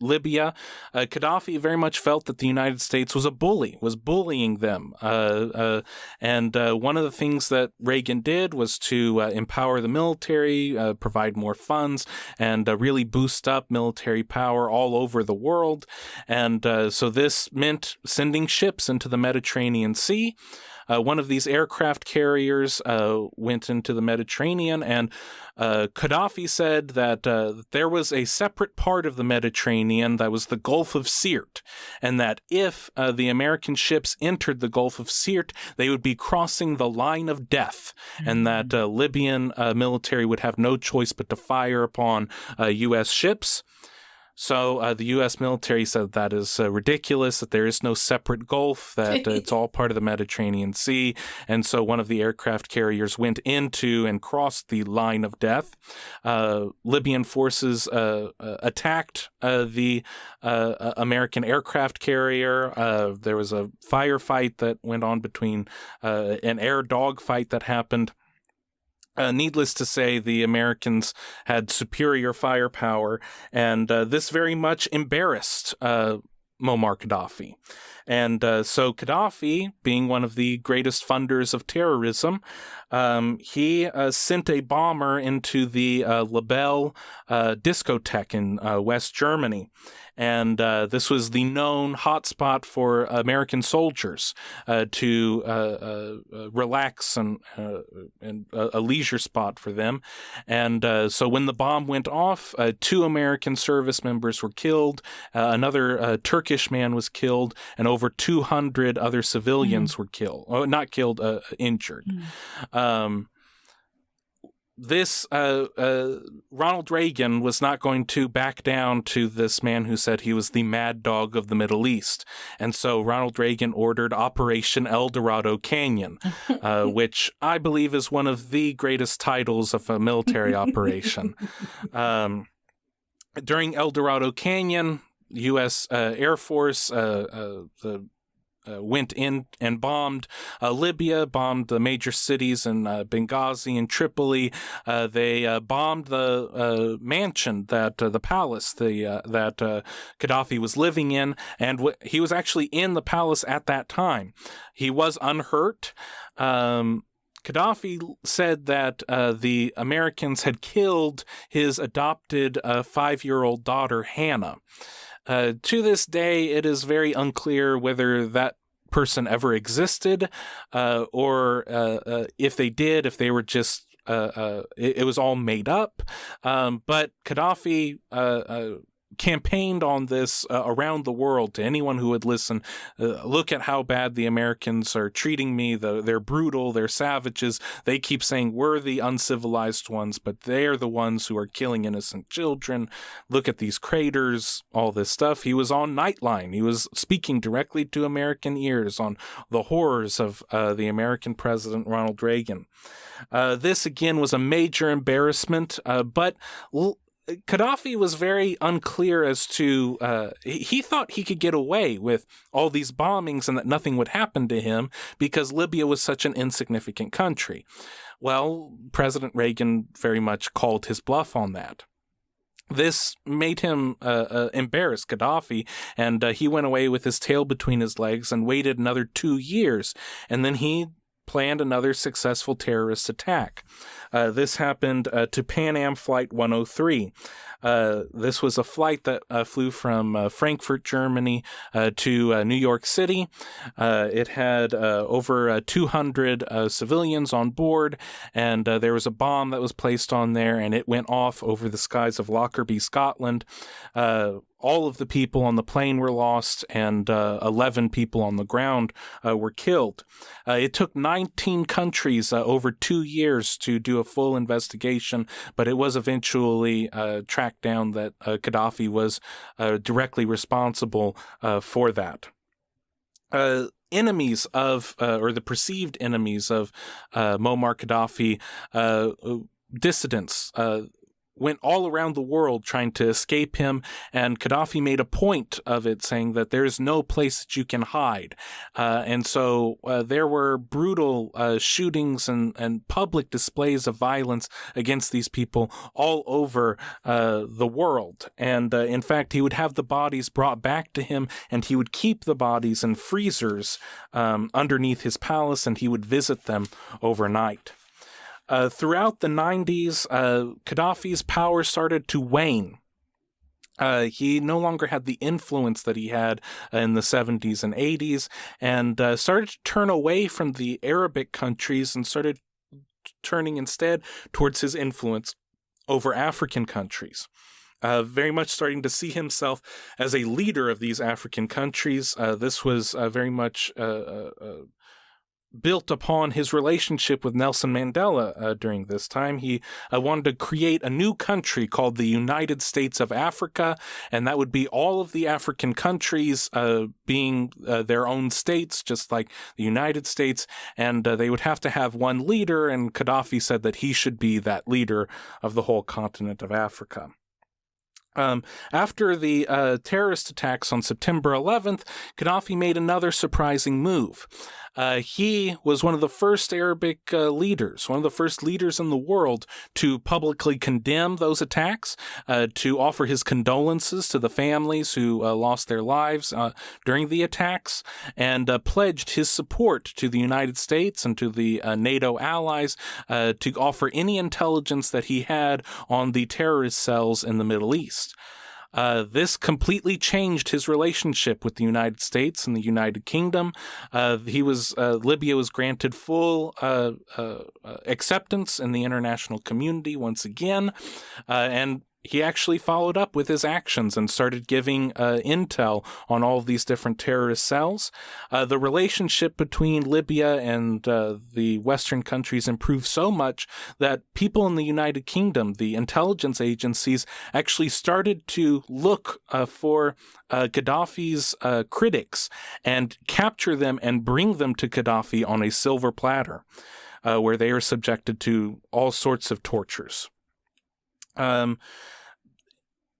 A: Libya. Gaddafi very much felt that the United States was bullying them. And one of the things that Reagan did was to empower the military, provide more funds, and really boost up military power all over the world. And so this meant sending ships into the Mediterranean Sea. One of these aircraft carriers went into the Mediterranean, and Gaddafi said that there was a separate part of the Mediterranean that was the Gulf of Sirte, and that if the American ships entered the Gulf of Sirte, they would be crossing the line of death, and that Libyan military would have no choice but to fire upon U.S. ships. So the U.S. military said that is ridiculous, that there is no separate Gulf, that it's all part of the Mediterranean Sea. And so one of the aircraft carriers went into and crossed the line of death. Libyan forces attacked the American aircraft carrier. There was a firefight that went on between an air dogfight that happened. Needless to say, the Americans had superior firepower, and this very much embarrassed Muammar Qaddafi. And so Qaddafi, being one of the greatest funders of terrorism, he sent a bomber into the Labelle discotheque in West Germany. And this was the known hotspot for American soldiers to relax and a leisure spot for them. And so when the bomb went off, 2 American service members were killed, another Turkish man was killed, and over 200 other civilians were killed. Oh, not killed, injured. This Ronald Reagan was not going to back down to this man who said he was the mad dog of the Middle East. And so Ronald Reagan ordered Operation El Dorado Canyon, which I believe is one of the greatest titles of a military operation. During El Dorado Canyon, U.S. Air Force, went in and bombed Libya, bombed the major cities in Benghazi and Tripoli. They bombed the mansion, the palace that Gaddafi was living in, and he was actually in the palace at that time. He was unhurt. Gaddafi said that the Americans had killed his adopted 5-year-old daughter, Hannah. To this day, it is very unclear whether that person ever existed, or if they did, if they were just, it was all made up. But Gaddafi campaigned on this around the world to anyone who would listen. Look at how bad the Americans are treating me. They're brutal. They're savages. They keep saying we're the uncivilized ones, but they're the ones who are killing innocent children. Look at these craters, all this stuff. He was on Nightline. He was speaking directly to American ears on the horrors of the American president, Ronald Reagan. This, again, was a major embarrassment, but Gaddafi was very unclear as to, he thought he could get away with all these bombings and that nothing would happen to him because Libya was such an insignificant country. Well, President Reagan very much called his bluff on that. This made him embarrass Gaddafi, and he went away with his tail between his legs and waited another 2 years, and then he planned another successful terrorist attack. This happened to Pan Am Flight 103. This was a flight that flew from Frankfurt, Germany to New York City. It had over 200 civilians on board, and there was a bomb that was placed on there, and it went off over the skies of Lockerbie, Scotland. All of the people on the plane were lost, and 11 people on the ground were killed. It took 19 countries over 2 years to do a full investigation, but it was eventually tracked down that Gaddafi was directly responsible for that. Enemies of, or the perceived enemies of Muammar Qaddafi, dissidents, went all around the world trying to escape him, and Gaddafi made a point of it, saying that there is no place that you can hide. And so there were brutal shootings and public displays of violence against these people all over the world. And in fact, he would have the bodies brought back to him, and he would keep the bodies in freezers underneath his palace, and he would visit them overnight. Throughout the 90s, Gaddafi's power started to wane. He no longer had the influence that he had in the 70s and 80s, and started to turn away from the Arabic countries and started turning instead towards his influence over African countries. Very much starting to see himself as a leader of these African countries. This was very much built upon his relationship with Nelson Mandela during this time. He wanted to create a new country called the United States of Africa, and that would be all of the African countries being their own states, just like the United States, and they would have to have one leader, and Gaddafi said that he should be that leader of the whole continent of Africa. After the terrorist attacks on September 11th, Gaddafi made another surprising move. He was one of the first Arabic leaders, one of the first leaders in the world to publicly condemn those attacks, to offer his condolences to the families who lost their lives during the attacks, and pledged his support to the United States and to the NATO allies to offer any intelligence that he had on the terrorist cells in the Middle East. This completely changed his relationship with the United States and the United Kingdom. Libya was granted full acceptance in the international community once again, and he actually followed up with his actions and started giving intel on all of these different terrorist cells. The relationship between Libya and the Western countries improved so much that people in the United Kingdom, the intelligence agencies, actually started to look for Gaddafi's critics and capture them and bring them to Gaddafi on a silver platter, where they are subjected to all sorts of tortures.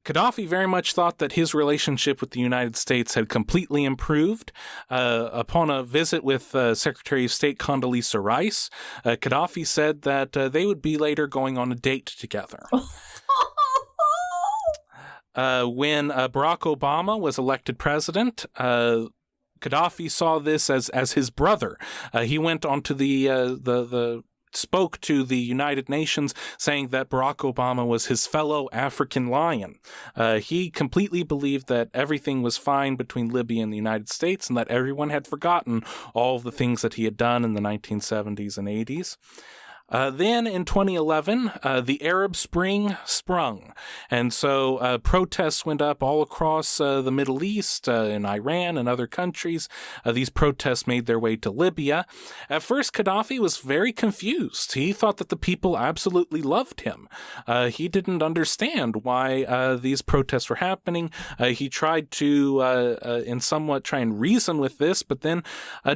A: Gaddafi very much thought that his relationship with the United States had completely improved. Upon a visit with Secretary of State Condoleezza Rice, Gaddafi said that they would be later going on a date together. When Barack Obama was elected president, Gaddafi saw this as his brother. He went onto the spoke to the United Nations saying that Barack Obama was his fellow African lion. He completely believed that everything was fine between Libya and the United States and that everyone had forgotten all of the things that he had done in the 1970s and 80s. Then in 2011, the Arab Spring sprung. And so protests went up all across the Middle East, in Iran and other countries. These protests made their way to Libya. At first, Gaddafi was very confused. He thought that the people absolutely loved him. He didn't understand why these protests were happening. He tried to, in somewhat, try and reason with this, but then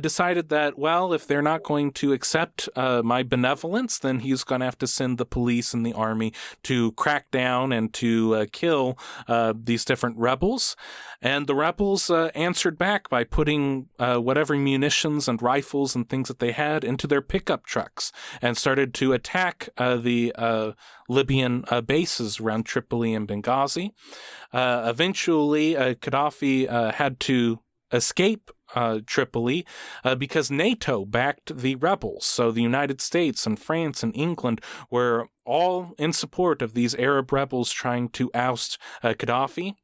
A: decided that, well, if they're not going to accept my benevolence, resistance, then he's going to have to send the police and the army to crack down and to kill these different rebels. And the rebels answered back by putting whatever munitions and rifles and things that they had into their pickup trucks and started to attack the Libyan bases around Tripoli and Benghazi. Eventually, Qaddafi had to escape Tripoli because NATO backed the rebels. So the United States and France and England were all in support of these Arab rebels trying to oust Qaddafi.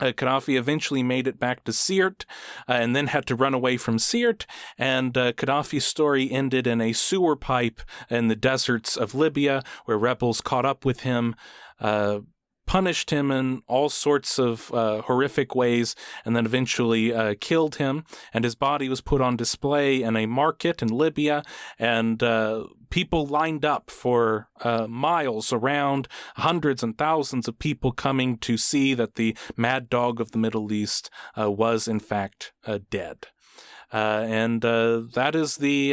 A: Qaddafi eventually made it back to Sirte and then had to run away from Sirte, and Qaddafi's story ended in a sewer pipe in the deserts of Libya where rebels caught up with him, punished him in all sorts of horrific ways, and then eventually killed him. And his body was put on display in a market in Libya, and people lined up for miles around, hundreds and thousands of people coming to see that the mad dog of the Middle East was in fact dead. And that is the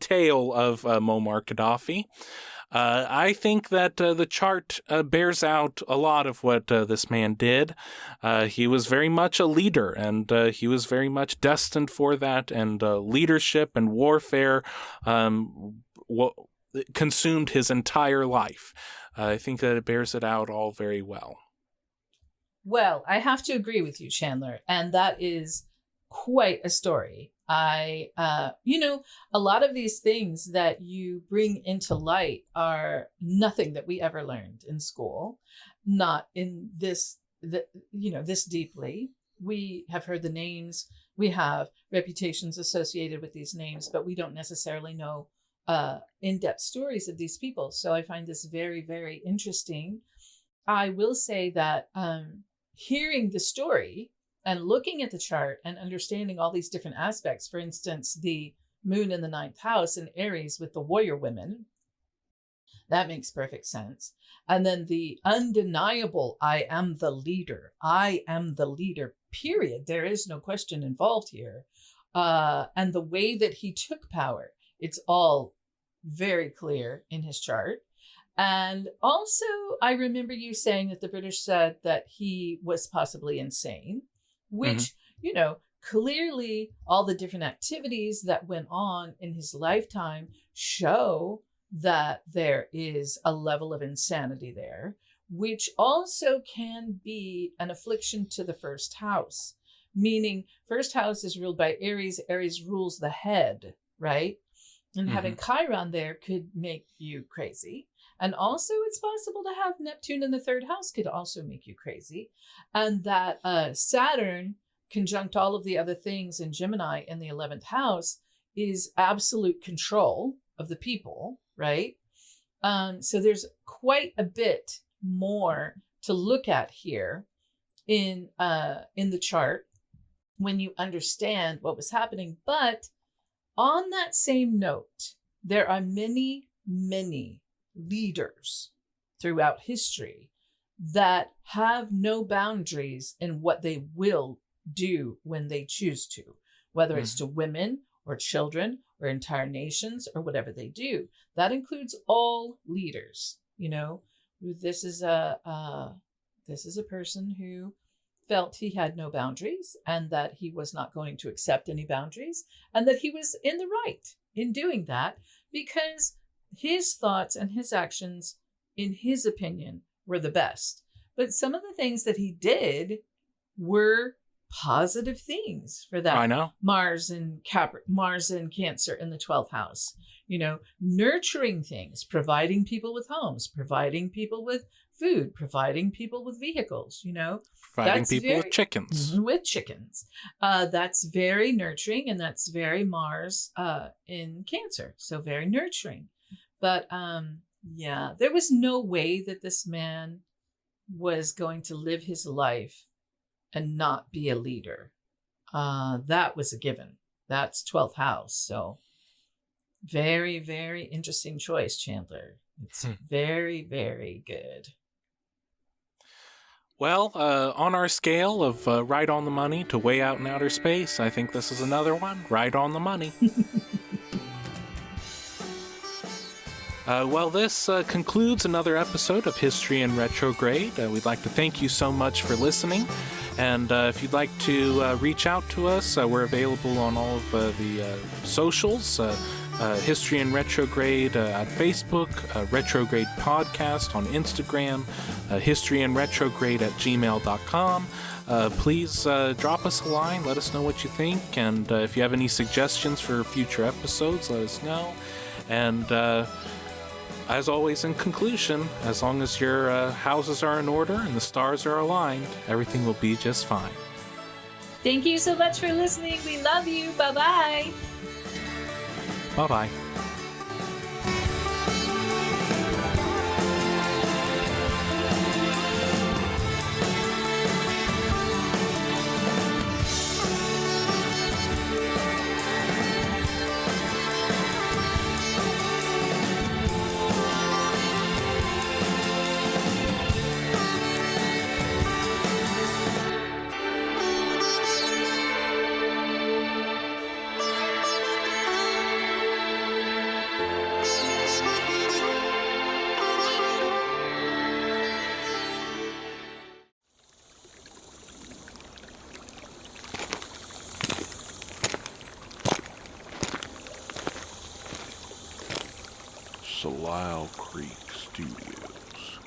A: tale of Muammar Qaddafi. I think that the chart bears out a lot of what this man did. He was very much a leader, and he was very much destined for that, and leadership and warfare consumed his entire life. I think that it bears it out all very well.
B: Well, I have to agree with you, Chandler, and that is quite a story. A lot of these things that you bring into light are nothing that we ever learned in school, not in this deeply. We have heard the names, we have reputations associated with these names, but we don't necessarily know in-depth stories of these people. So I find this very, very interesting. I will say that hearing the story and looking at the chart and understanding all these different aspects, for instance, the moon in the 9th house in Aries with the warrior women, that makes perfect sense. And then the undeniable, I am the leader, period. There is no question involved here. And the way that he took power, it's all very clear in his chart. And also, I remember you saying that the British said that he was possibly insane, which, clearly all the different activities that went on in his lifetime show that there is a level of insanity there, which also can be an affliction to the first house, meaning first house is ruled by Aries. Aries rules the head, right? And having Chiron there could make you crazy. And also it's possible to have Neptune in the 3rd house could also make you crazy. And that Saturn conjunct all of the other things in Gemini in the 11th house is absolute control of the people, right? So there's quite a bit more to look at here in the chart when you understand what was happening. But on that same note, there are many, many leaders throughout history that have no boundaries in what they will do when they choose to, whether it's to women or children or entire nations or whatever they do. That includes all leaders. This is a person who felt he had no boundaries and that he was not going to accept any boundaries, and that he was in the right in doing that because his thoughts and his actions, in his opinion, were the best. But some of the things that he did were positive things for that.
A: I know.
B: Mars and Cancer in the 12th house, nurturing things, providing people with homes, providing people with food, providing people with vehicles,
A: Providing people with chickens.
B: With chickens. That's very nurturing, and that's very Mars in Cancer. So very nurturing. But there was no way that this man was going to live his life and not be a leader. That was a given. That's 12th house. So very, very interesting choice, Chandler. It's very, very good.
A: Well, on our scale of right on the money to way out in outer space, I think this is another one. Right on the money. Well, this concludes another episode of History in Retrograde. We'd like to thank you so much for listening. And if you'd like to reach out to us, we're available on all of the socials. History in Retrograde at Facebook, Retrograde Podcast on Instagram, historyinretrograde@gmail.com. Please drop us a line, let us know what you think, and if you have any suggestions for future episodes, let us know. And as always, in conclusion, as long as your houses are in order and the stars are aligned, everything will be just fine.
C: Thank you so much for listening. We love you. Bye-bye.
A: Bye-bye.
D: Salal Creek Studios.